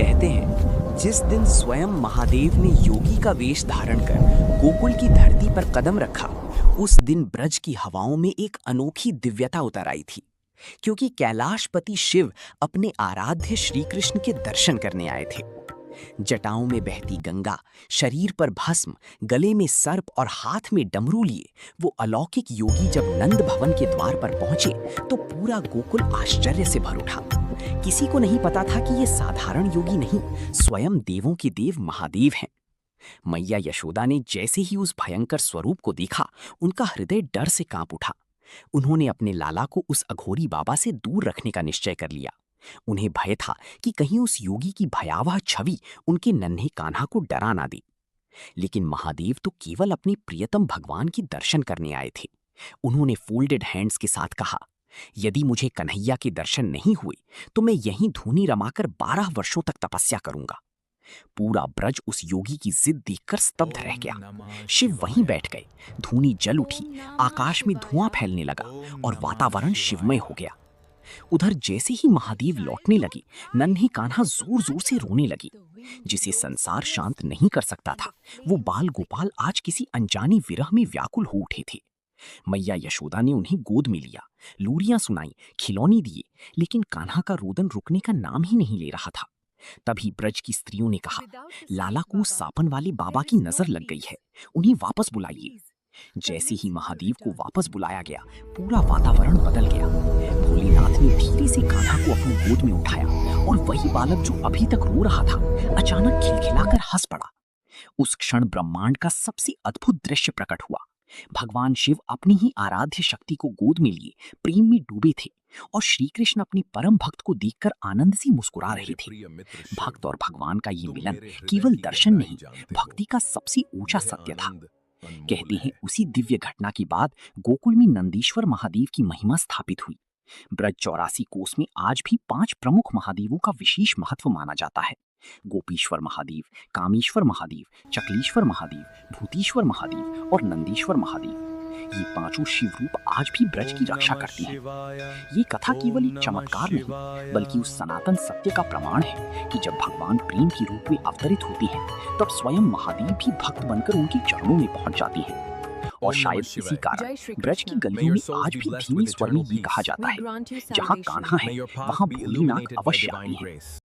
कहते हैं जिस दिन स्वयं महादेव ने योगी का वेश धारण कर गोकुल की धरती पर कदम रखा, उस दिन ब्रज की हवाओं में एक अनोखी दिव्यता उतर आई थी, क्योंकि कैलाशपति शिव अपने आराध्य श्री कृष्ण के दर्शन करने आए थे। जटाओं में बहती गंगा, शरीर पर भस्म, गले में सर्प और हाथ में डमरू लिए वो अलौकिक योगी जब नंद भवन के द्वार पर पहुंचे तो पूरा गोकुल आश्चर्य से भर उठा। किसी को नहीं पता था कि ये साधारण योगी नहीं, स्वयं देवों के देव महादेव हैं। मैया यशोदा ने जैसे ही उस भयंकर स्वरूप को देखा, उनका हृदय डर से कांप उठा। उन्होंने अपने लाला को उस अघोरी बाबा से दूर रखने का निश्चय कर लिया। उन्हें भय था कि कहीं उस योगी की भयावह छवि उनके नन्हे कान्हा को डरा ना दे। लेकिन महादेव तो केवल अपने प्रियतम भगवान की दर्शन करने आए थे। उन्होंने फोल्डेड हैंड्स के साथ कहा, यदि मुझे कन्हैया के दर्शन नहीं हुए तो मैं यहीं धूनी रमाकर 12 वर्षों तक तपस्या करूंगा। पूरा ब्रज उस योगी की जिद देखकर स्तब्ध रह गया। शिव वहीं बैठ गए, धूनी जल उठी, आकाश में धुआं फैलने लगा और वातावरण शिवमय हो गया। उधर जैसे ही महादेव लौटने लगे, नन्ही कान्हा जोर जोर से रोने लगी। जिसे संसार शांत नहीं कर सकता था, वो बाल गोपाल आज किसी अनजानी विरह में व्याकुल हो उठे थे। मैया यशोदा ने उन्हें गोद में लिया, लोरियां सुनाई, खिलौने दिए, लेकिन कान्हा का रोदन रुकने का नाम ही नहीं ले रहा था। तभी ब्रज की स्त्रियों ने कहा, लाला को सापन वाले बाबा की नजर लग गई है, उन्हें वापस बुलाइए। जैसे ही महादेव को वापस बुलाया गया, पूरा वातावरण बदल गया। भोलेनाथ ने धीरे से कान्हा को अपनी गोद में उठाया और वही बालक जो अभी तक रो रहा था, अचानक खिलखिलाकर हंस पड़ा। उस क्षण ब्रह्मांड का सबसे अद्भुत दृश्य प्रकट हुआ। भगवान शिव अपनी ही आराध्य शक्ति को गोद में लिए प्रेम में डूबे थे और श्री कृष्ण अपने परम भक्त को देखकर आनंद से मुस्कुरा रहे थे। भक्त और भगवान का ये मिलन केवल दर्शन नहीं, भक्ति का सबसे ऊंचा सत्य था। कहते हैं उसी दिव्य घटना के बाद गोकुल में नंदीश्वर महादेव की महिमा स्थापित हुई। ब्रज 84 कोस में आज भी 5 प्रमुख महादेवों का विशेष महत्व माना जाता है: गोपीश्वर महादेव, कामेश्वर महादेव, चकलेश्वर महादेव, भूतेश्वर महादेव और नंदीश्वर महादेव। ये पांचों शिव रूप आज भी ब्रज की रक्षा करते हैं। ये कथा केवल एक चमत्कार नहीं, बल्कि उस सनातन सत्य का प्रमाण है कि जब भगवान प्रेम के रूप में अवतरित होते हैं, तब स्वयं महादेव भी भक्त बनकर उनके चरणों में पहुंच जाते हैं। और शायद इसी कारण ब्रज की गलियों में आज भी धीमे स्वर में ये कहा जाता है, जहाँ कान्हा है वहाँ भोलेनाथ अवश्य आते हैं।